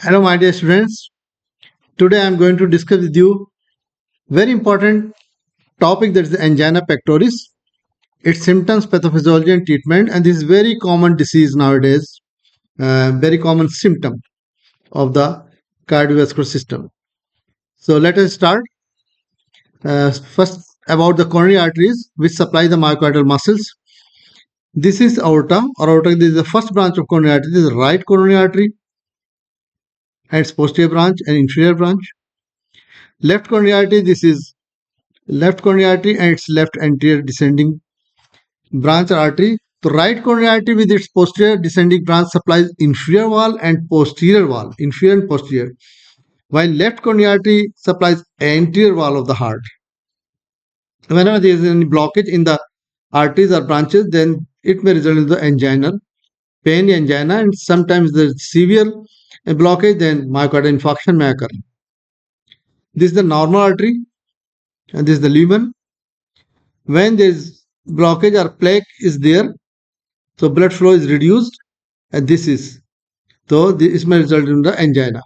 Hello, my dear students. Today I am going to discuss with you very important topic, that is the angina pectoris, its symptoms, pathophysiology, and treatment. And this is very common disease nowadays, very common symptom of the cardiovascular system. So let us start. First, about the coronary arteries, which supply the myocardial muscles. This is aorta. Aorta is the first branch of coronary artery. This is right coronary artery and its posterior branch and inferior branch. Left coronary artery. This is left coronary artery and its left anterior descending branch artery. So right coronary artery with its posterior descending branch supplies inferior wall and posterior wall, inferior and posterior, while left coronary artery supplies anterior wall of the heart. Whenever there is any blockage in the arteries or branches, then it may result in the anginal pain, angina, and sometimes the severe blockage, then myocardial infarction may occur. This is the normal artery, and this is the lumen. When there is blockage or plaque is there, so blood flow is reduced, and this may result in the angina.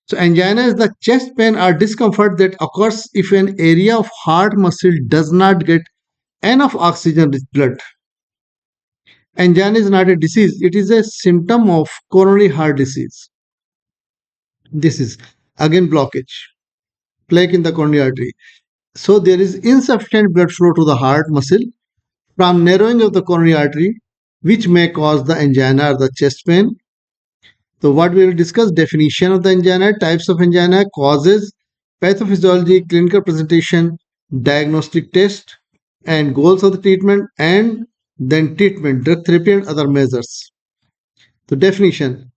So angina is the chest pain or discomfort that occurs if an area of heart muscle does not get enough oxygen-rich blood. Angina is not a disease; it is a symptom of coronary heart disease. This is again blockage, plaque in the coronary artery. So there is insufficient blood flow to the heart muscle from narrowing of the coronary artery, which may cause the angina or the chest pain. So what we will discuss: definition of the angina, types of angina, causes, pathophysiology, clinical presentation, diagnostic test, and goals of the treatment, and then treatment, drug therapy, and other measures. So definition: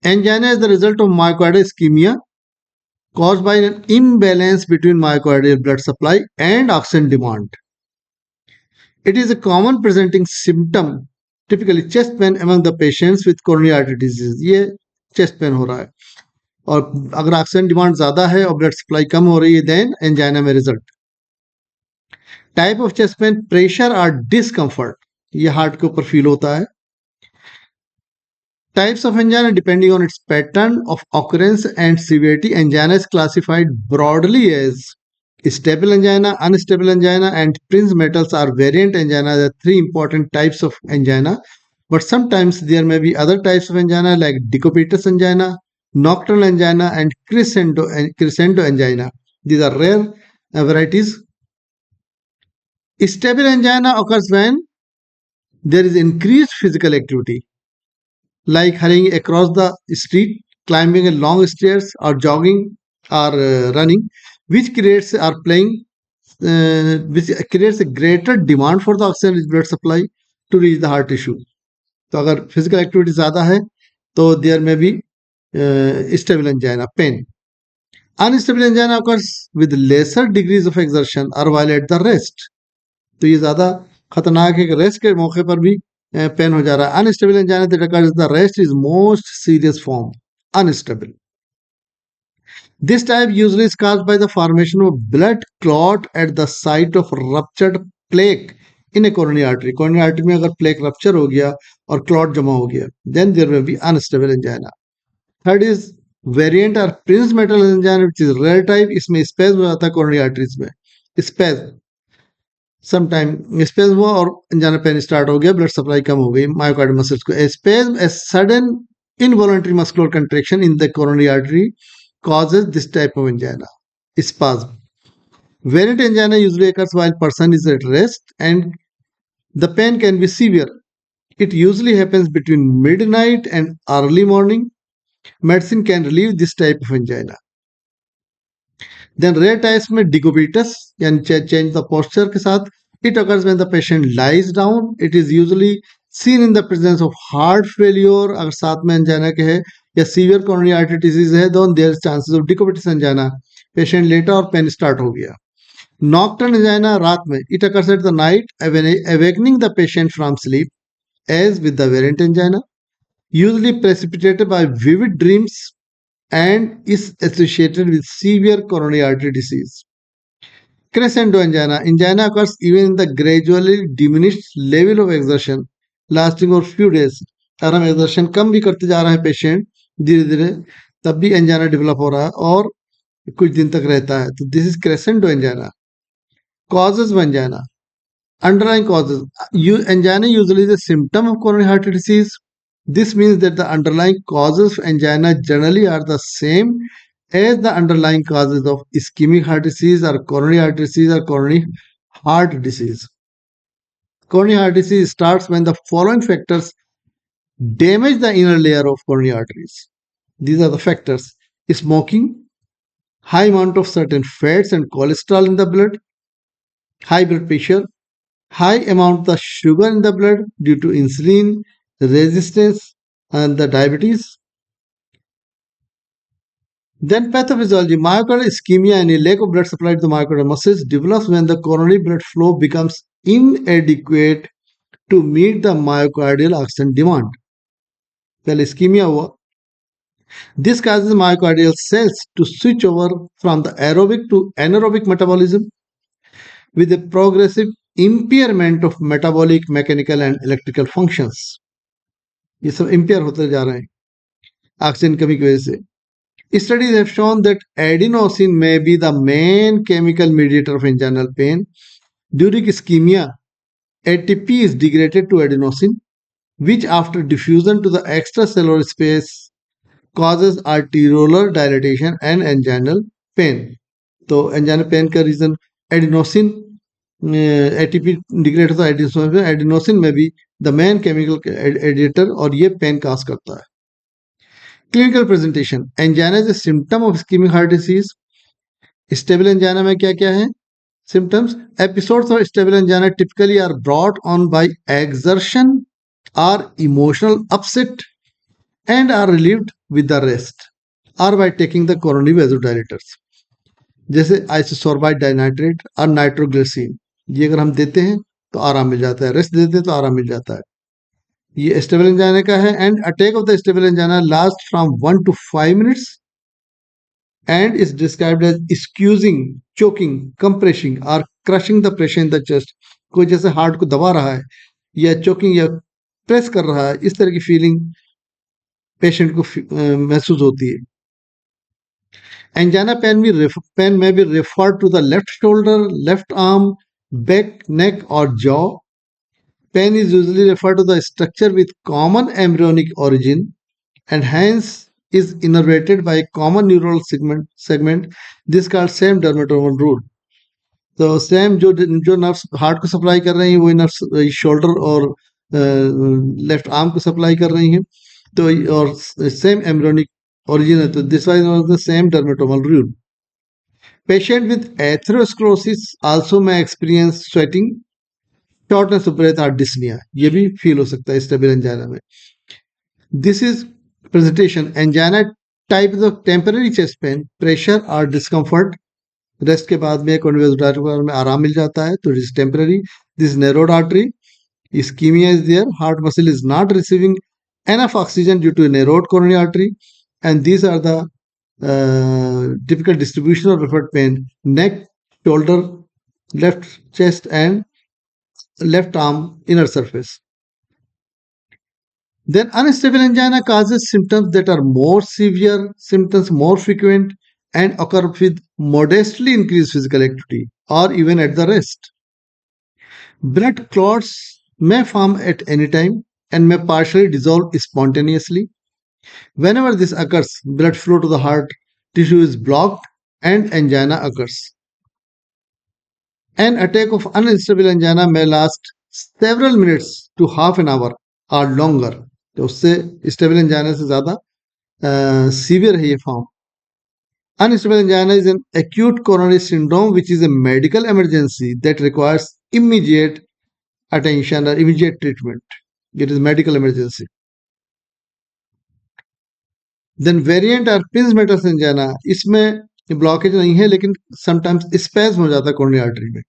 angina is the result of myocardial ischemia caused by an imbalance between myocardial blood supply and oxygen demand. It is a common presenting symptom, typically chest pain among the patients with coronary artery disease. ये chest pain हो रहा है, और अगर oxygen demand ज्यादा है और blood supply कम हो रही है, देन एंजाइना में result. Type of chest pen, pressure और डिस्कम्फर्ट, ये हार्ट के ऊपर फील होता है. Types of angina depending on its pattern of occurrence and severity. Angina is classified broadly as stable angina, unstable angina, and Prince metals are variant angina. There are three important types of angina, but sometimes there may be other types of angina like decubitus angina, nocturnal angina, and crescendo angina. These are rare varieties. Stable angina occurs when there is increased physical activity, like hurrying across the street, climbing a long stairs, or jogging or running, which creates a greater demand for the oxygen blood supply to reach the heart tissue. तो अगर physical activity ज़्यादा है तो there may be stable angina, pain. Unstable angina occurs with lesser degrees of exertion or while at the rest. तो ये ज़्यादा खतरनाक है कि रेस्ट के मौके पर भी पेन हो जा रहा है. Unstable angina that occurs the rest is most serious form, unstable. This type usually is caused by the formation of blood clot at the site of ruptured plaque in a coronary artery. Coronary artery में अगर plaque rupture हो गया और clot जमा हो गया, then there will be unstable angina. Third is variant or Prince metal angina, which is rare type. इसमें spasm हो जाता है coronary arteries में, spasm. समटाइम स्पेज़म हुआ और अंजाना पेन स्टार्ट हो गया, ब्लड सप्लाई कम हो गई मायोकार्डियल मसल्स को. स्पेज़म, a sudden involuntary muscular contraction in the coronary artery causes this type of angina, spasm. Variant angina usually occurs while person is at rest and the pain can be severe. It usually happens between midnight and early morning. Medicine can relieve this type of angina. Then rare types में decubitus यानी change the posture के साथ. It occurs when the patient lies down. It is usually seen in the presence of heart failure. अगर साथ में angina के है या severe coronary artery disease है, then there is chances of decubitus angina. Patient लेटा और pain start हो गया. Nocturnal angina रात में. It occurs at the night, awakening the patient from sleep, as with the variant angina. Usually precipitated by vivid dreams and is associated with severe coronary artery disease. Crescendo angina. Angina occurs even in the gradually diminished level of exertion lasting over few days. अगर हम exertion कम भी करते जा रहे हैं patient धीरे धीरे, तब भी एंजाइना डेवलप हो रहा है और कुछ दिन तक रहता है, तो this is crescendo angina. Causes of angina. Underlying causes. Angina usually is a symptom of coronary heart disease. This means that the underlying causes of angina generally are the same as the underlying causes of ischemic heart disease or coronary heart disease or coronary heart disease. Coronary heart disease starts when the following factors damage the inner layer of coronary arteries. These are the factors: smoking, high amount of certain fats and cholesterol in the blood, high blood pressure, high amount of sugar in the blood due to insulin resistance and the diabetes. Then pathophysiology, myocardial ischemia and a lack of blood supply to the myocardial muscles develops when the coronary blood flow becomes inadequate to meet the myocardial oxygen demand. पहले ischemia हुआ. This causes myocardial cells to switch over from the aerobic to anaerobic metabolism with a progressive impairment of metabolic, mechanical and electrical functions. ये सब empire होते जा रहे हैं oxygen कमी की वजह से. Studies have shown that adenosine may be the main chemical mediator of anginal pain. During ischemia, ATP is degraded to adenosine, which after diffusion to the extracellular space causes arteriolar dilatation and anginal pain. तो anginal pain का reason adenosine, ATP degrade होता है adenosine में भी the main chemical editor और ये pen काज करता है. Clinical presentation. Angina is a symptom of ischemic heart disease. Stable angina में क्या क्या है symptoms? Episodes of stable angina typically are brought on by exertion or emotional upset and are relieved with the rest or by taking the coronary vasodilators. जैसे आइसोसोर्बाइड dinitrate और nitroglycerine, ये अगर हम देते हैं तो आराम मिल जाता है, रेस्ट देते हैं तो आराम मिल जाता है. ये स्टेबल एंजाइना का है. And attack of the stable angina last from 1 to 5 minutes and is described as squeezing, choking, compressing or crushing the pressure in the chest. कोई जैसे हार्ट को दबा रहा है या चोकिंग या प्रेस कर रहा है, इस तरह की फीलिंग पेशेंट को महसूस होती है. Angina pain may be referred to the left shoulder, left arm, back, neck or jaw. Pain is usually referred to the structure with common embryonic origin and hence is innervated by a common neural segment. This is called same dermatomal rule. तो same जो nerves heart को supply कर रही हैं वही nerves shoulder और left arm को supply कर रही हैं, तो और सेम एम्ब्रियोनिक origin है, तो this was the same dermatomal rule. Patient with atherosclerosis also may experience sweating, shortness of breath or dyspnea. ये भी फील हो सकता है स्टेबल एंजाइना में. This is presentation. Angina type is of temporary chest pain, pressure or discomfort. Rest के बाद में coronary वासकुलर में आराम मिल जाता है, तो it is temporary. This narrowed artery, ischemia is there, heart muscle is not receiving enough oxygen due to a narrowed coronary artery, and these are the typical distribution of referred pain: neck, shoulder, left chest and left arm inner surface. Then unstable angina causes symptoms that are more severe, symptoms more frequent and occur with modestly increased physical activity or even at the rest. Blood clots may form at any time and may partially dissolve spontaneously. Whenever this occurs, blood flow to the heart tissue is blocked and angina occurs. An attack of unstable angina may last several minutes to half an hour or longer. तो उससे stable angina से ज्यादा severe है ये form. Unstable angina is an acute coronary syndrome which is a medical emergency that requires immediate attention or immediate treatment. It is medical emergency. Then variant or Prinzmetal's angina, इसमें blockage नहीं है लेकिन sometimes spasm हो जाता है coronary artery में.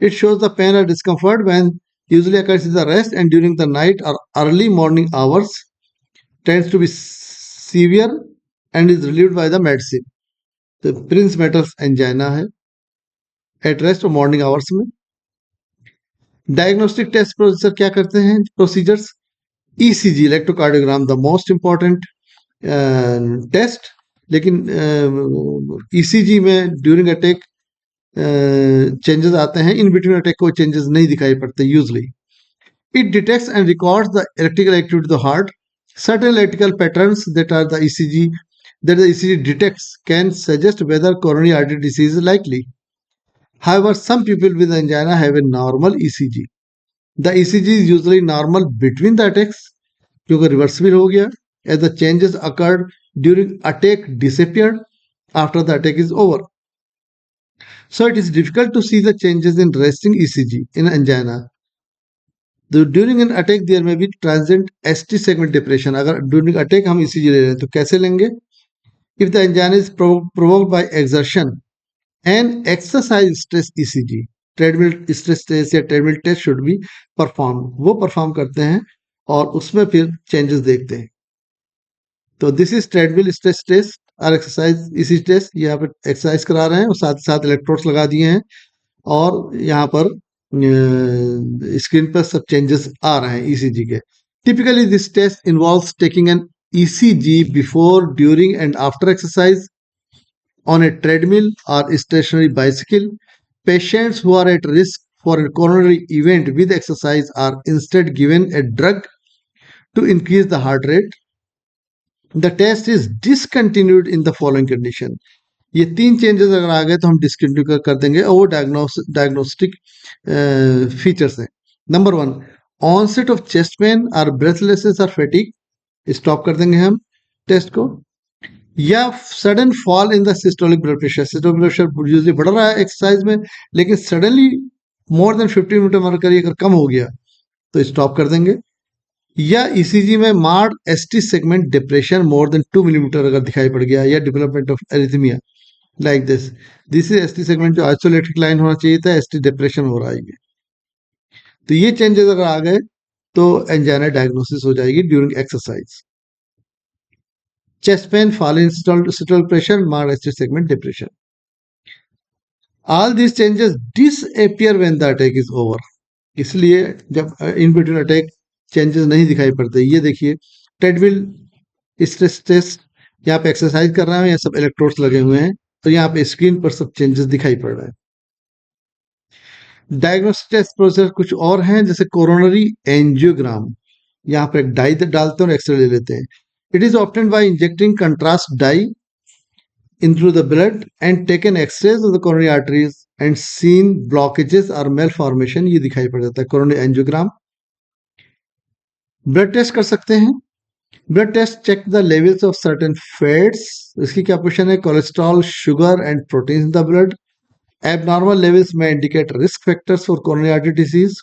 It shows the pain or discomfort when usually occurs in the rest and during the night or early morning hours, tends to be severe and is relieved by the medicine. तो Prinzmetal's angina है at rest और morning hours में. Diagnostic test procedure क्या करते हैं? Procedures: ECG electrocardiogram the most important, test, लेकिन ECG में during attack changes आते हैं, इन बिटवीन अटैक कोई चेंजेस नहीं दिखाई पड़ते usually. It detects and records the electrical activity of the heart. Certain electrical patterns that the ECG detects can suggest whether coronary artery disease is likely. However, some people with angina have a normal ECG. The ECG is usually normal between the attacks, क्योंकि reversible हो गया, as the changes occurred during attack disappeared after the attack is over. So it is difficult to see the changes in resting ECG in angina. During an attack there में भी transient ST segment depression. अगर during attack हम ECG ले रहे हैं तो कैसे लेंगे? If the angina is provoked by exertion and exercise stress ECG, treadmill stress test या treadmill test should be perform, वो परफॉर्म करते हैं और उसमें फिर चेंजेस देखते हैं. तो this is treadmill stress test और एक्सरसाइज ईसीजी टेस्ट. यहाँ पर एक्सरसाइज करा रहे हैं और साथ साथ इलेक्ट्रोड्स लगा दिए हैं और यहाँ पर स्क्रीन पर सब चेंजेस आ रहे हैं ईसीजी के. Typically this test involves taking an ECG before, during and after exercise on a treadmill or stationary bicycle. Patients who are at risk for a coronary event with exercise are instead given a drug to increase the heart rate. The test is discontinued in the following condition. ये 3 changes अगर आ गए तो हम discontinue कर देंगे और वो diagnostic features हैं. Number 1, onset of chest pain और ब्रेथलेसनेस और फैटिग, स्टॉप कर देंगे हम टेस्ट को. या sudden fall in the systolic blood pressure. Systolic blood pressure usually बढ़ रहा है एक्सरसाइज में, लेकिन suddenly more than 50 metre mercury अगर कम हो गया तो स्टॉप कर देंगे. या ईसीजी में marked ST segment depression more than 2 millimetre अगर दिखाई पड़ गया, या development of arrhythmia like this is ST segment, जो आइसोलेटेड लाइन होना चाहिए था, एसटी डिप्रेशन हो रहा है ये. तो ये चेंजेस अगर आ गए तो एंजाइना डायग्नोसिस हो जाएगी during exercise. chest pain, fall in systolic pressure, marked ST segment depression. All these changes disappear when the attack is over. इसलिए जब इन बिटवीन अटैक चेंजेस नहीं दिखाई पड़ते. ये देखिए ट्रेडमिल स्ट्रेस टेस्ट, यहाँ पे एक्सरसाइज कर रहा है, यहाँ सब इलेक्ट्रोड्स लगे हुए हैं, तो यहाँ पे स्क्रीन पर सब चेंजेस दिखाई पड़ रहे हैं. डायग्नोस्टिक टेस्ट प्रोसेस कुछ और हैं, जैसे कोरोनरी एंजियोग्राम. यहाँ पर एक डाई डालते हैं और एक्सरे ले लेते हैं. It is obtained by injecting contrast dye into the blood and taken X-rays of the coronary arteries and seen blockages or malformation. ये दिखाई पड़ जाता है कोरोनरी एंजियोग्राम. ब्लड टेस्ट कर सकते हैं. Blood test check the levels of certain fats. इसकी क्या क्वेश्चन है? Cholesterol, sugar and protein in the blood. Abnormal levels may indicate risk factors for coronary artery disease.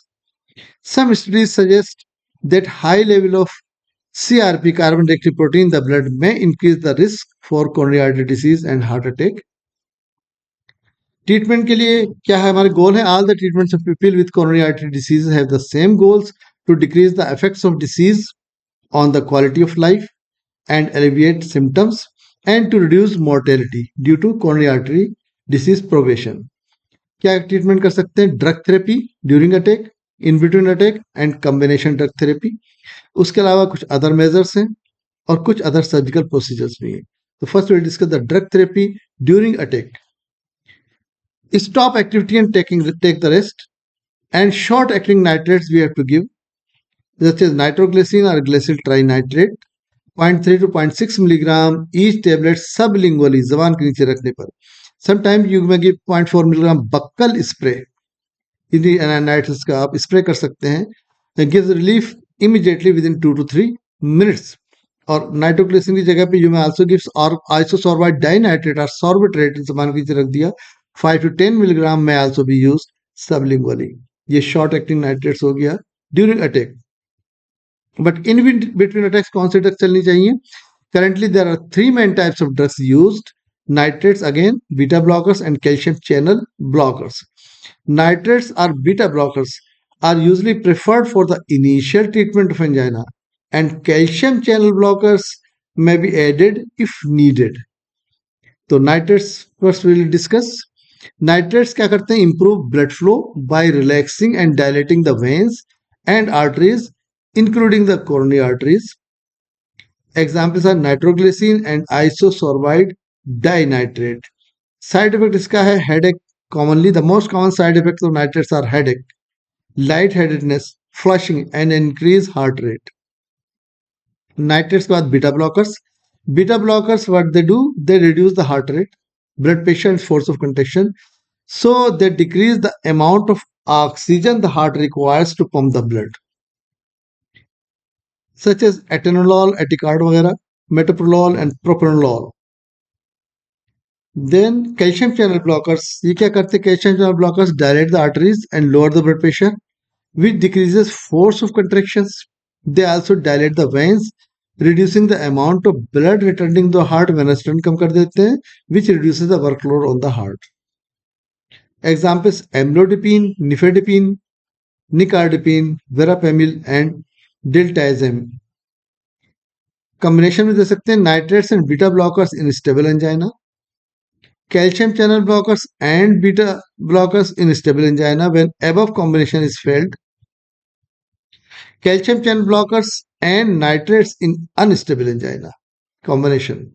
Some studies suggest that high level of CRP, carbon reactive protein, in the blood may increase the risk for coronary artery disease and heart attack. Treatment के लिए क्या है हमारे गोल है? All the treatments of people with coronary artery disease have the same goals: to decrease the effects of disease on the quality of life and alleviate symptoms, and to reduce mortality due to coronary artery disease progression. क्या treatment कर सकते हैं? Drug therapy during attack, in between attack and combination drug therapy. उसके अलावा कुछ other measures हैं और कुछ अदर सर्जिकल प्रोसीजर्स भी हैं. तो first will discuss the drug therapy during attack. Stop activity and take the rest, and short acting nitrates we have to give, जैसे नाइट्रोग्लिसरीन और glycerin trinitrate 0.3 to 0.6 milligram each tablet sublingually, जबान के नीचे रखने पर. Sometime you may give 0.4 milligram buccal spray, nitrates का आप spray कर सकते हैं. Gives relief immediately within 2 to 3 minutes. और नाइट्रोग्लिसरीन की जगह पे यू में आल्सो गिव्स और आइसोसोर्बाइड डाइनाइट्रेट और सॉर्बिट्रेट जबान के नीचे रख दिया. 5 to 10 milligram may also be use sublingually. ये शॉर्ट एक्टिंग नाइट्रेट्स हो गया during attack. But in between attacks कौन से ड्रग्स चलनी चाहिए? Currently there are 3 main types of drugs used. Nitrates again, beta blockers and calcium channel blockers. Nitrates or beta blockers are usually preferred for the initial treatment of angina, and calcium channel blockers may be added if needed. तो nitrates first we will discuss. Nitrates क्या करते हैं? Improve blood flow by relaxing and dilating the veins and arteries, including the coronary arteries. Examples are nitroglycerin and isosorbide dinitrate. Side effect इसका है headache. Commonly the most common side effect of nitrates are headache, light headedness, flushing and increase heart rate. Nitrates के बाद beta blockers. Beta blockers what they do, they reduce the heart rate, blood pressure and force of contraction, so they decrease the amount of oxygen the heart requires to pump the blood, such as atenolol, eticard वगैरह, metoprolol and propranolol. Then calcium channel blockers, ये क्या करते हैं? calcium channel blockers dilate the arteries and lower the blood pressure, which decreases force of contractions. They also dilate the veins, reducing the amount of blood returning to the heart. Venous return कम कर देते हैं, which reduces the workload on the heart. Examples amlodipine, nifedipine, nicardipine, verapamil and diltiazem. Combination में दे सकते हैं nitrates and beta blockers in stable angina, calcium channel blockers and beta blockers in stable angina when above combination is failed, calcium channel blockers and nitrates in unstable angina combination.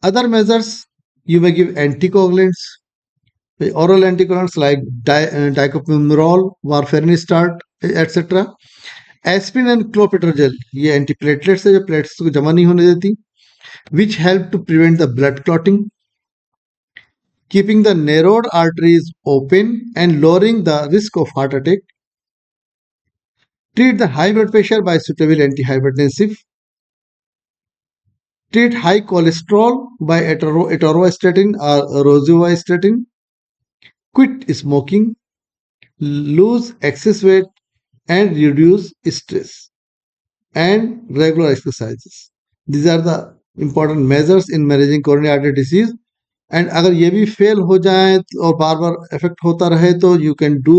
Other measures, you may give anticoagulants, oral anticoagulants like dicopimerol, warfarin start, etc. Aspirin and clopidogrel, ये antiplatelets है जो plates को जमा नहीं होने देती, which help to prevent the blood clotting, keeping the narrowed arteries open and lowering the risk of heart attack, treat the high blood pressure by suitable antihypertensive, treat high cholesterol by atorvastatin or rosuvastatin, quit smoking, lose excess weight and reduce stress, and regular exercises. These are the important measures in managing coronary artery disease. And अगर ये भी fail हो जाए और बार बार effect होता रहे तो you can do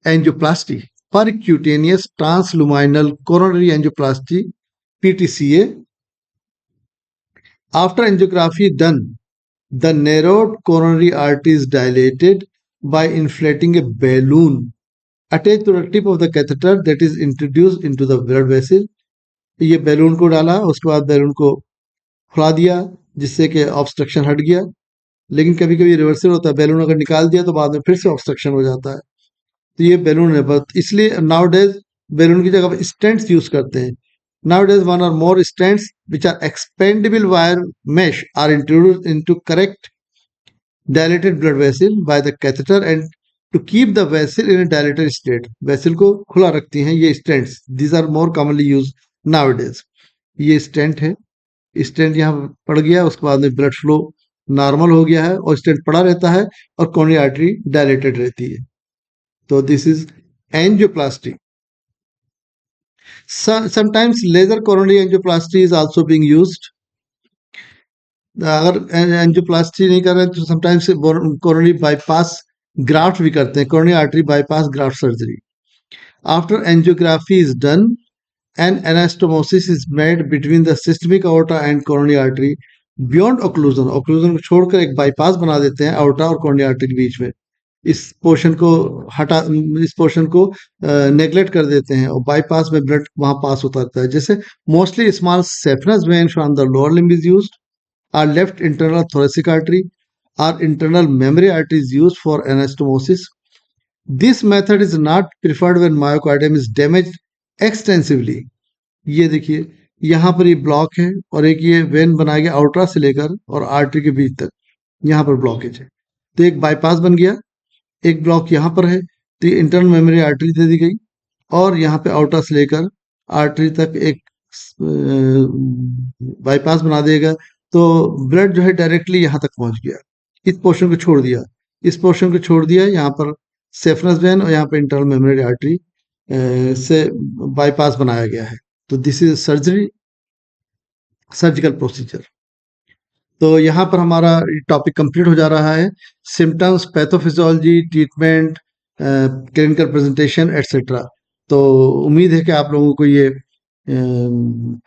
angioplasty, percutaneous transluminal coronary angioplasty, PTCA. After angiography done, the narrowed coronary artery is dilated by inflating a balloon attached to the tip of the catheter that is introduced into the blood vessel. ये balloon को डाला, उसके बाद balloon को खुला दिया जिससे कि ऑब्स्ट्रक्शन हट गया, लेकिन कभी कभी रिवर्सल होता है, बैलून अगर निकाल दिया तो बाद में फिर से ऑब्स्ट्रक्शन हो जाता है, तो ये बैलून है। बट इसलिए नाउ डेज बैलून की जगह स्टेंट्स यूज करते हैं. Now days one or more stents which are expandable wire mesh are introduced into correct dilated blood vessel by the catheter and to keep the vessel in a dilated state, vessel को खुला रखती हैं ये stents. These are more commonly used nowadays. ये stent है, stent यहाँ पड़ गया, उसके बाद में ब्लड फ्लो नॉर्मल हो गया है और स्टेंट पड़ा रहता है और कोरोनरी आर्टरी डायलेटेड रहती है. तो this is angioplasty. Sometimes laser coronary angioplasty is also being used. अगर एंजियोप्लास्टी नहीं कर रहे तो समटाइम्स कोरोनरी बाईपास ग्राफ्ट भी करते हैं, coronary artery bypass graft surgery. After angiography is done, an anastomosis is made between the systemic aorta and coronary artery beyond occlusion. occlusion को छोड़कर एक बाईपास बना देते हैं aorta और coronary artery के बीच में. इस पोर्शन को हटा, इस पोर्शन को नेग्लेक्ट कर देते हैं और बाईपास में ब्लड वहां पास होता रहता है. जैसे mostly small saphenous vein from the lower limb is used, or left internal thoracic artery, or internal memory artery is used for anastomosis. This method is not preferred when myocardium is damaged extensively. ये देखिए यहाँ पर ये block है और एक ये when बनाया गया आउटरा से लेकर और आर्टरी के बीच तक, यहाँ पर ब्लॉकेज है तो एक बाईपास बन गया. एक ब्लॉक यहाँ पर है तो ये इंटरनल मेमोरी आर्टरी दे दी गई और यहाँ पे आउटरा से लेकर आर्टरी तक एक बाईपास बना देगा तो ब्लड जो है डायरेक्टली यहाँ तक पहुंच गया. इस पोर्शन को छोड़ दिया, इस पोर्शन को छोड़ दिया, यहाँ पर सेफनस वेन और यहाँ पर इंटरनल मेमोरी आर्टरी से बाईपास बनाया गया है. तो this is surgery, surgical procedure. तो यहाँ पर हमारा टॉपिक कंप्लीट हो जा रहा है. Symptoms, pathophysiology, treatment, clinical presentation etcetera. तो उम्मीद है कि आप लोगों को ये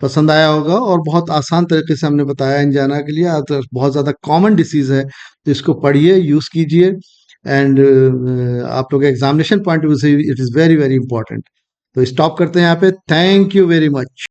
पसंद आया होगा और बहुत आसान तरीके से हमने बताया एंजाइना के लिए. तो बहुत ज़्यादा कॉमन डिसीज़ है तो इसको पढ़िए, यूज़ कीजिए एंड आप लोग एग्जामिनेशन पॉइंट ऑफ व्यू से it is very very important. तो स्टॉप करते हैं यहाँ पे. Thank you very much.